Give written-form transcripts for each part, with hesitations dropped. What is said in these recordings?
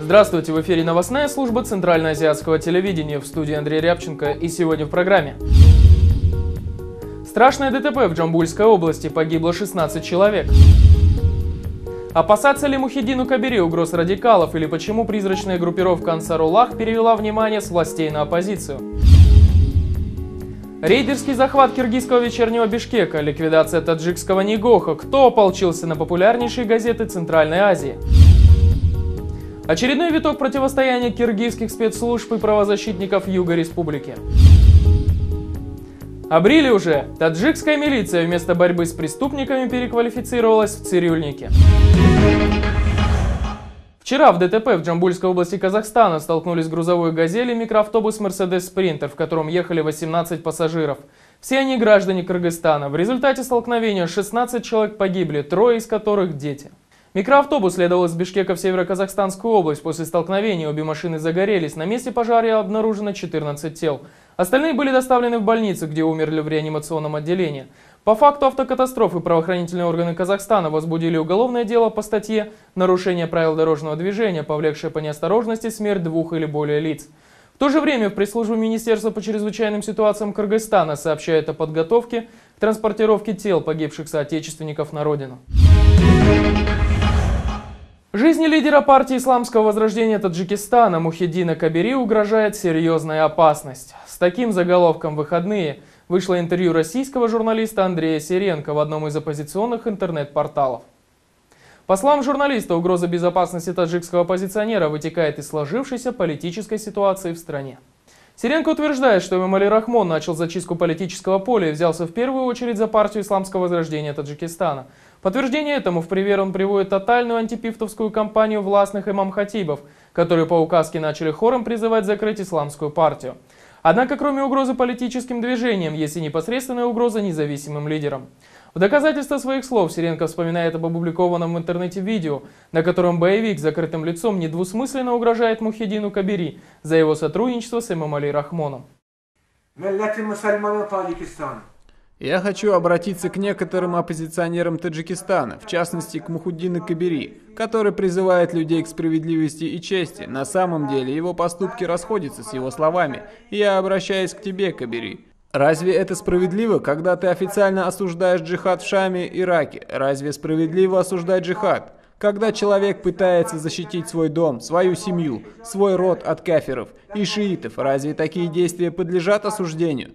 Здравствуйте, в эфире новостная служба Центральноазиатского телевидения, в студии Андрей Рябченко, и сегодня в программе. Страшное ДТП в Джамбульской области, погибло 16 человек. Опасаться ли Мухиддину Кабири угроз радикалов или почему призрачная группировка Ансаруллах перевела внимание с властей на оппозицию? Рейдерский захват киргизского вечернего Бишкека, ликвидация таджикского Нигоха, кто ополчился на популярнейшие газеты Центральной Азии? Очередной виток противостояния киргизских спецслужб и правозащитников Юга Республики. Обрили уже! Таджикская милиция вместо борьбы с преступниками переквалифицировалась в цирюльники. Вчера в ДТП в Джамбульской области Казахстана столкнулись грузовой «Газель» и микроавтобус «Мерседес Спринтер», в котором ехали 18 пассажиров. Все они граждане Кыргызстана. В результате столкновения 16 человек погибли, 3 из которых дети. Микроавтобус следовал из Бишкека в Северо-Казахстанскую область. После столкновения обе машины загорелись. На месте пожара обнаружено 14 тел. Остальные были доставлены в больницу, где умерли в реанимационном отделении. По факту автокатастрофы правоохранительные органы Казахстана возбудили уголовное дело по статье «Нарушение правил дорожного движения, повлекшее по неосторожности смерть 2 или более лиц». В то же время в пресс-службе Министерства по чрезвычайным ситуациям Кыргызстана сообщают о подготовке к транспортировке тел погибших соотечественников на родину. Жизни лидера партии исламского возрождения Таджикистана Мухиддина Кабири угрожает серьезная опасность. С таким заголовком в выходные вышло интервью российского журналиста Андрея Сиренко в одном из оппозиционных интернет-порталов. По словам журналиста, угроза безопасности таджикского оппозиционера вытекает из сложившейся политической ситуации в стране. Сиренко утверждает, что Эмомали Рахмон начал зачистку политического поля и взялся в первую очередь за партию исламского возрождения Таджикистана. В подтверждение этому в пример он приводит тотальную антипифтовскую кампанию властных имам-хатибов, которые по указке начали хором призывать закрыть исламскую партию. Однако, кроме угрозы политическим движениям, есть и непосредственная угроза независимым лидерам. В доказательство своих слов Сиренко вспоминает об опубликованном в интернете видео, на котором боевик с закрытым лицом недвусмысленно угрожает Мухиддину Кабири за его сотрудничество с Эмомали Рахмоном. Я хочу обратиться к некоторым оппозиционерам Таджикистана, в частности к Мухиддину Кабири, который призывает людей к справедливости и чести. На самом деле его поступки расходятся с его словами. И я обращаюсь к тебе, Кабири. Разве это справедливо, когда ты официально осуждаешь джихад в Шаме и Ираке? Разве справедливо осуждать джихад? Когда человек пытается защитить свой дом, свою семью, свой род от кафиров и шиитов, разве такие действия подлежат осуждению?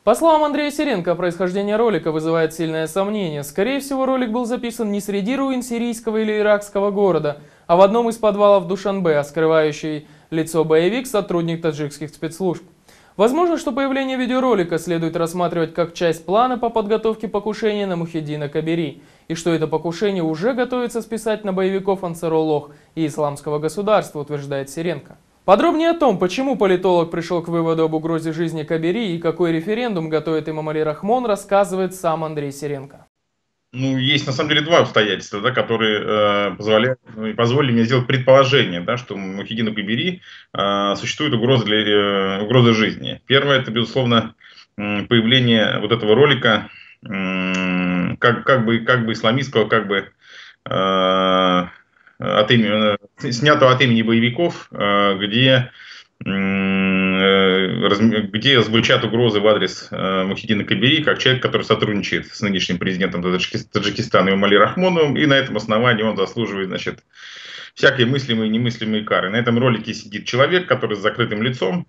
По словам Андрея Сиренко, происхождение ролика вызывает сильное сомнение. Скорее всего, ролик был записан не среди руин сирийского или иракского города, а в одном из подвалов Душанбе, а скрывающий лицо боевик – сотрудник таджикских спецслужб. Возможно, что появление видеоролика следует рассматривать как часть плана по подготовке покушения на Мухиддина Кабири, и что это покушение уже готовится списать на боевиков Ансаруллах и Исламского государства, утверждает Сиренко. Подробнее о том, почему политолог пришел к выводу об угрозе жизни Кабири и какой референдум готовит Эмомали Рахмон, рассказывает сам Андрей Сиренко. Есть на самом деле два обстоятельства, которые позволили мне сделать предположение, что Мухиддину Кабири существует угроза жизни. Первое — это, безусловно, появление вот этого ролика, как бы исламистского, снятого от имени боевиков, где звучат угрозы в адрес Мухиддина Кабири, как человек, который сотрудничает с нынешним президентом Таджикистана Эмомали Рахмоновым, и на этом основании он заслуживает, всякие мыслимые и немыслимые кары. На этом ролике сидит человек, который с закрытым лицом,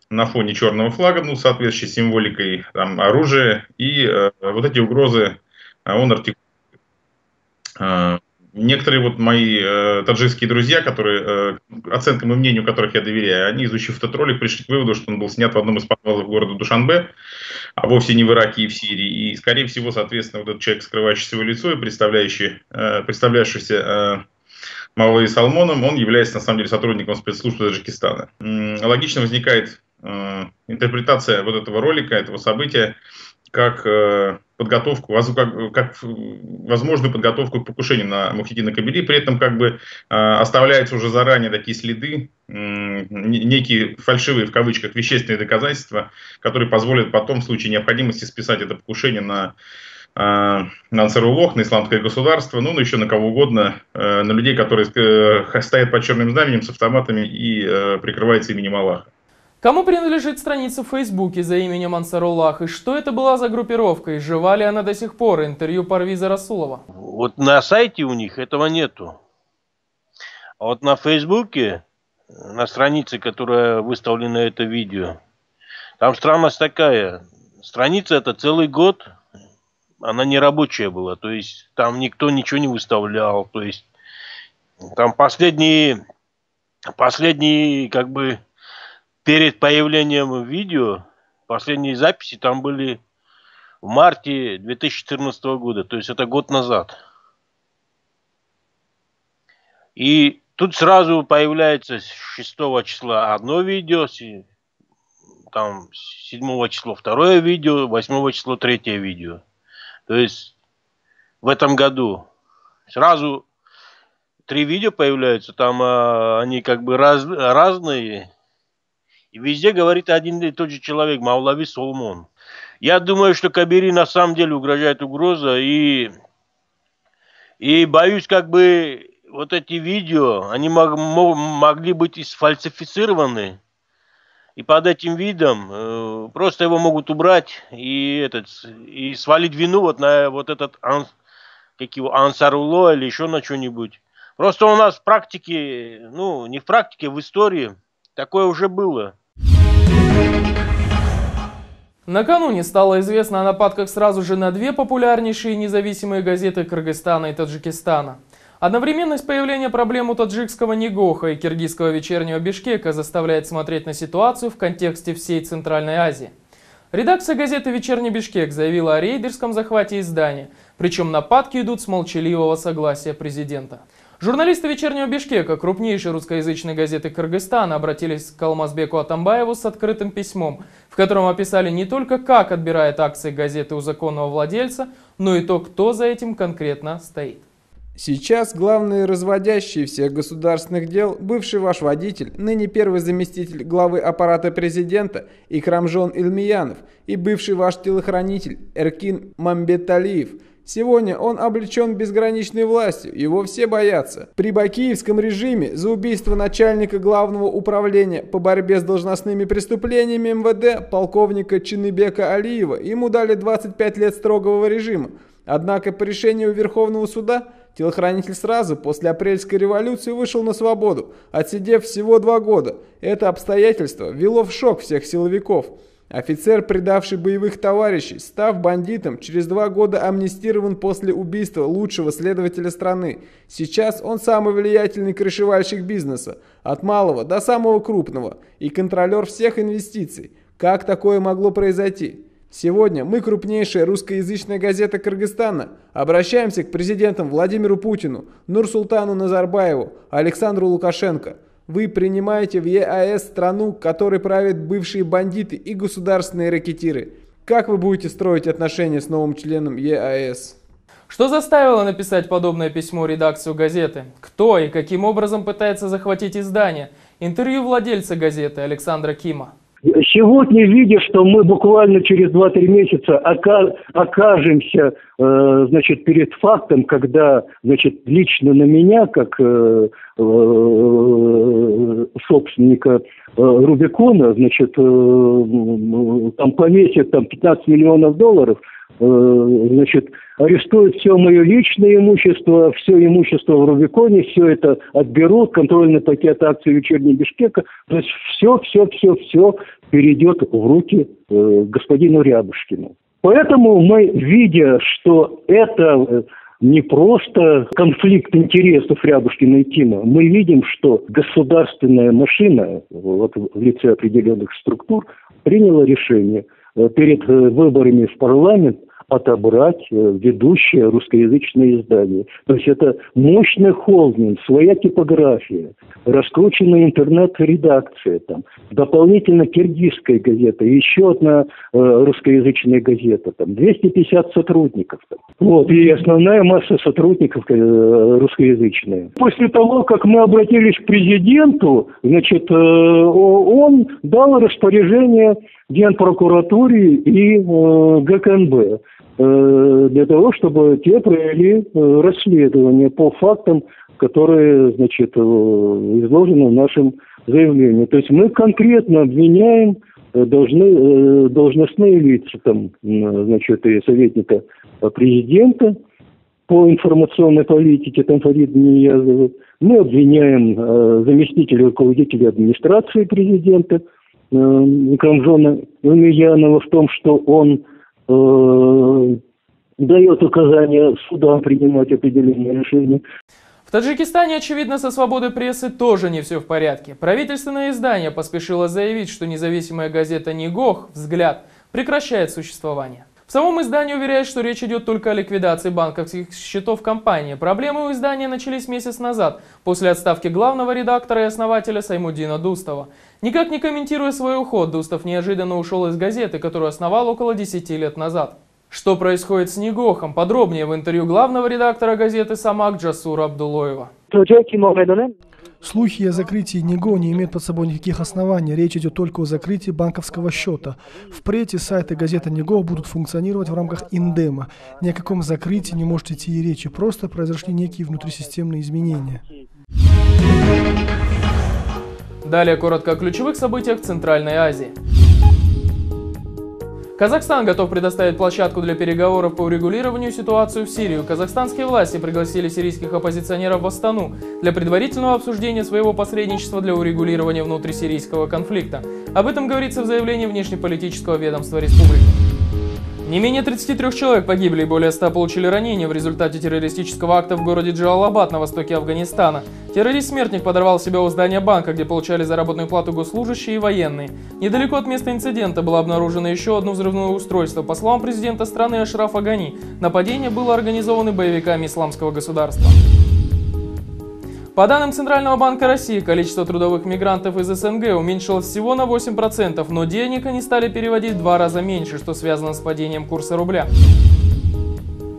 на фоне черного флага, соответствующей символикой оружия, и вот эти угрозы он артикулирует. Некоторые мои таджикские друзья, оценкам и мнению которых я доверяю, они, изучив этот ролик, пришли к выводу, что он был снят в одном из подвалов города Душанбе, а вовсе не в Ираке и в Сирии. И, скорее всего, соответственно, вот этот человек, скрывающий свое лицо и представлявшийся Мавлой Салмоном, он является, на самом деле, сотрудником спецслужб Таджикистана. Логично возникает интерпретация вот этого ролика, этого события, как возможную подготовку к покушению на Мухиддина Кабири, при этом оставляются уже заранее такие следы, некие фальшивые в кавычках вещественные доказательства, которые позволят потом в случае необходимости списать это покушение на на Ансаруллох, на исламское государство, ну еще на кого угодно, на людей, которые стоят под черным знаменем с автоматами и прикрываются именем Аллаха. Кому принадлежит страница в Фейсбуке за именем Ансаруллах и что это была за группировка и жива ли она до сих пор? Интервью Парвиза Расулова. Вот на сайте у них этого нету. А вот на Фейсбуке, на странице, которая выставлена это видео, там странность такая. Страница это целый год, она не рабочая была. То есть там никто ничего не выставлял. То есть там последние как бы перед появлением видео, последние записи там были в марте 2014 года. То есть это год назад. И тут сразу появляется 6 числа одно видео, там 7 числа второе видео, 8 числа третье видео. То есть в этом году сразу 3 видео появляются, там они как бы разные. И везде говорит один и тот же человек, Маулави Соломон. Я думаю, что Кабири на самом деле угрожает угроза. И боюсь, как бы вот эти видео, они могли быть и сфальсифицированы. И под этим видом просто его могут убрать и свалить вину вот на вот этот Ансарулло или еще на что-нибудь. Просто у нас в практике, ну не в практике, в истории такое уже было. Накануне стало известно о нападках сразу же на 2 популярнейшие независимые газеты Кыргызстана и Таджикистана. Одновременность появления проблем у таджикского Негоха и киргизского вечернего Бишкека заставляет смотреть на ситуацию в контексте всей Центральной Азии. Редакция газеты «Вечерний Бишкек» заявила о рейдерском захвате издания, причем нападки идут с молчаливого согласия президента. Журналисты «Вечернего Бишкека», крупнейшей русскоязычной газеты Кыргызстана, обратились к Алмазбеку Атамбаеву с открытым письмом, в котором описали не только как отбирает акции газеты у законного владельца, но и то, кто за этим конкретно стоит. Сейчас главный разводящий всех государственных дел, бывший ваш водитель, ныне первый заместитель главы аппарата президента Икрамжон Илмиянов и бывший ваш телохранитель Эркин Мамбеталиев. Сегодня он облечен безграничной властью, его все боятся. При бакиевском режиме за убийство начальника главного управления по борьбе с должностными преступлениями МВД полковника Чиныбека Алиева ему дали 25 лет строгого режима. Однако по решению Верховного суда телохранитель сразу после апрельской революции вышел на свободу, отсидев всего 2 года. Это обстоятельство ввело в шок всех силовиков. Офицер, предавший боевых товарищей, став бандитом, через 2 года амнистирован после убийства лучшего следователя страны. Сейчас он самый влиятельный крышевальщик бизнеса, от малого до самого крупного, и контролер всех инвестиций. Как такое могло произойти? Сегодня мы, крупнейшая русскоязычная газета Кыргызстана, обращаемся к президентам Владимиру Путину, Нурсултану Назарбаеву, Александру Лукашенко. Вы принимаете в ЕАЭС страну, которой правят бывшие бандиты и государственные рэкетиры. Как вы будете строить отношения с новым членом ЕАЭС? Что заставило написать подобное письмо редакцию газеты? Кто и каким образом пытается захватить издание? Интервью владельца газеты Александра Кима. Сегодня, видя, что мы буквально через 2-3 месяца окажемся, значит, перед фактом, когда, значит, лично на меня, как собственника Рубикона, значит, там повесят там 15 миллионов долларов, значит, арестуют все мое личное имущество, все имущество в Рубиконе, все это отберут, контрольный пакет акций «Вечернего Бишкека», то есть все перейдет в руки господину Рябушкину. Поэтому мы, видя, что это не просто конфликт интересов Рябушкина и Кима, мы видим, что государственная машина вот, в лице определенных структур приняла решение перед выборами в парламент отобрать ведущее русскоязычное издание. То есть это мощный холдинг, своя типография, раскрученная интернет-редакция, там, дополнительно киргизская газета, еще одна русскоязычная газета, там, 250 сотрудников. Там. Вот, и основная масса сотрудников русскоязычная. После того, как мы обратились к президенту, значит, он дал распоряжение Генпрокуратуре и ГКНБ для того, чтобы те провели расследование по фактам, которые, значит, изложены в нашем заявлении. То есть мы конкретно обвиняем должностные лица, там, значит, и советника президента по информационной политике, там Фарид Ниязова. Мы обвиняем заместителя руководителя администрации президента Камжона Умиянова в том, что он дает указания судам принимать определенные решения. В Таджикистане, очевидно, со свободой прессы тоже не все в порядке. Правительственное издание поспешило заявить, что независимая газета «Нигох» «Взгляд» прекращает существование. В самом издании уверяют, что речь идет только о ликвидации банковских счетов компании. Проблемы у издания начались месяц назад, после отставки главного редактора и основателя Саймуддина Дустова. Никак не комментируя свой уход, Дустов неожиданно ушел из газеты, которую основал около 10 лет назад. Что происходит с Нигохом? Подробнее в интервью главного редактора газеты «Самак» Джасура Абдулоева. Слухи о закрытии НИГО не имеют под собой никаких оснований. Речь идет только о закрытии банковского счета. Впредь сайты газеты НИГО будут функционировать в рамках Индема. Ни о каком закрытии не может идти и речи. Просто произошли некие внутрисистемные изменения. Далее коротко о ключевых событиях в Центральной Азии. Казахстан готов предоставить площадку для переговоров по урегулированию ситуации в Сирии. Казахстанские власти пригласили сирийских оппозиционеров в Астану для предварительного обсуждения своего посредничества для урегулирования внутрисирийского конфликта. Об этом говорится в заявлении внешнеполитического ведомства республики. Не менее 33 человек погибли и более 100 получили ранения в результате террористического акта в городе Джалалабад на востоке Афганистана. Террорист-смертник подорвал себя у здания банка, где получали заработную плату госслужащие и военные. Недалеко от места инцидента было обнаружено еще одно взрывное устройство. По словам президента страны Ашрафа Гани, нападение было организовано боевиками Исламского государства. По данным Центрального банка России, количество трудовых мигрантов из СНГ уменьшилось всего на 8%, но денег они стали переводить в 2 раза меньше, что связано с падением курса рубля.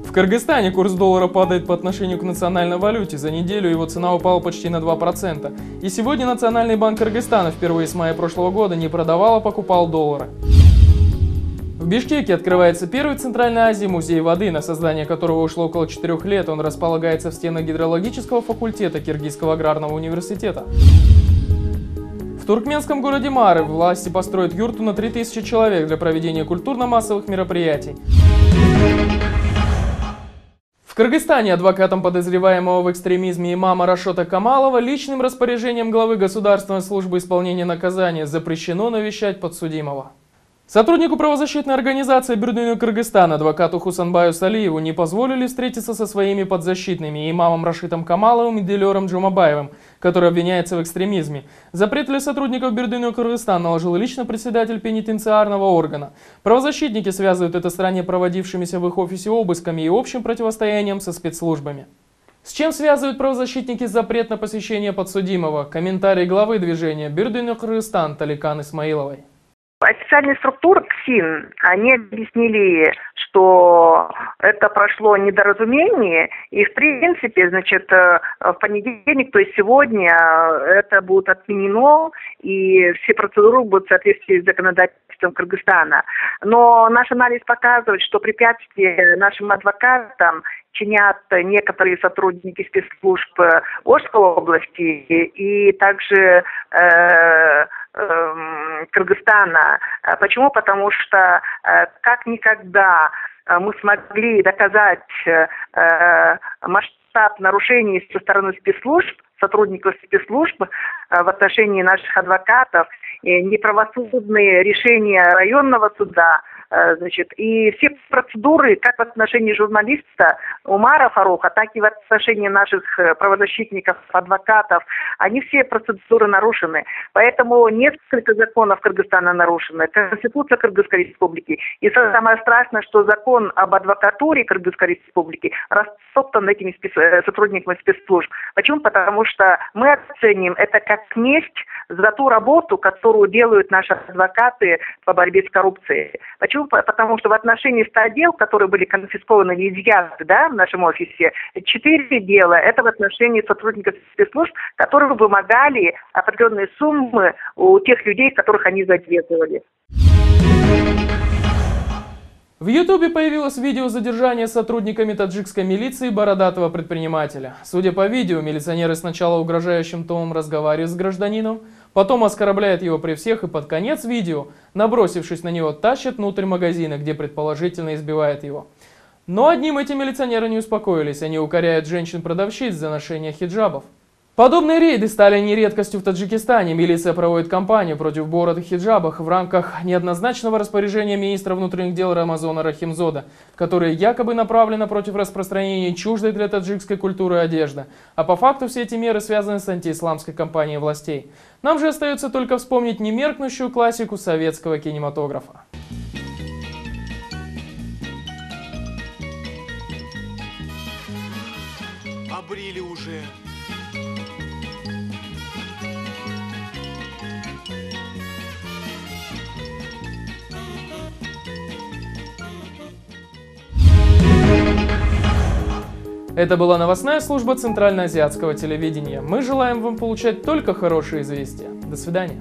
В Кыргызстане курс доллара падает по отношению к национальной валюте. За неделю его цена упала почти на 2%. И сегодня Национальный банк Кыргызстана впервые с мая прошлого года не продавал, а покупал доллары. В Бишкеке открывается первый в Центральной Азии музей воды, на создание которого ушло около 4 лет. Он располагается в стенах гидрологического факультета Киргизского аграрного университета. В туркменском городе Мары власти построят юрту на 3000 человек для проведения культурно-массовых мероприятий. В Кыргызстане адвокатом подозреваемого в экстремизме имама Рашота Камалова личным распоряжением главы Государственной службы исполнения наказания запрещено навещать подсудимого. Сотруднику правозащитной организации «Бюрдюню Кыргызстан» адвокату Хусанбаю Салиеву не позволили встретиться со своими подзащитными имамом Рашитом Камаловым и Дилером Джумабаевым, который обвиняется в экстремизме. Запрет для сотрудников «Бюрдюню Кыргызстан» наложил лично председатель пенитенциарного органа. Правозащитники связывают это с ранее проводившимися в их офисе обысками и общим противостоянием со спецслужбами. С чем связывают правозащитники запрет на посещение подсудимого? Комментарий главы движения «Бюрдюню Кыргызстан» Таликан Исмаиловой. Официальные структуры КСИН, они объяснили, что это прошло недоразумение, и в принципе, значит, в понедельник, то есть сегодня, это будет отменено, и все процедуры будут в соответствии с законодательством Кыргызстана. Но наш анализ показывает, что препятствия нашим адвокатам чинят некоторые сотрудники спецслужб Ошской области и также Кыргызстана. Почему? Потому что как никогда мы смогли доказать масштаб нарушений со стороны спецслужб, сотрудников спецслужб в отношении наших адвокатов, неправосудные решения районного суда, значит, и все процедуры, как в отношении журналиста Умара Фаруха, так и в отношении наших правозащитников, адвокатов, они все процедуры нарушены. Поэтому несколько законов Кыргызстана нарушены, Конституция Кыргызской Республики. И самое страшное, что закон об адвокатуре Кыргызской Республики растоптан этими сотрудниками спецслужб. Почему? Потому что мы оценим это как месть за ту работу, которую делают наши адвокаты по борьбе с коррупцией. Почему? Почему? Потому что в отношении 100 дел, которые были конфискованы и изъяты, да, в нашем офисе, 4 дела – это в отношении сотрудников спецслужб, которые вымогали определенные суммы у тех людей, которых они задерживали. В Ютубе появилось видео задержания сотрудниками таджикской милиции бородатого предпринимателя. Судя по видео, милиционеры сначала угрожающим тоном разговаривают с гражданином, потом оскорбляют его при всех и под конец видео, набросившись на него, тащат внутрь магазина, где предположительно избивают его. Но одним эти милиционеры не успокоились, они укоряют женщин-продавщиц за ношение хиджабов. Подобные рейды стали не редкостью в Таджикистане. Милиция проводит кампанию против бород и хиджабов в рамках неоднозначного распоряжения министра внутренних дел Рамазона Рахимзода, которое якобы направлено против распространения чуждой для таджикской культуры одежды. А по факту все эти меры связаны с антиисламской кампанией властей. Нам же остается только вспомнить немеркнущую классику советского кинематографа. Обрили уже. Это была новостная служба Центральноазиатского телевидения. Мы желаем вам получать только хорошие известия. До свидания.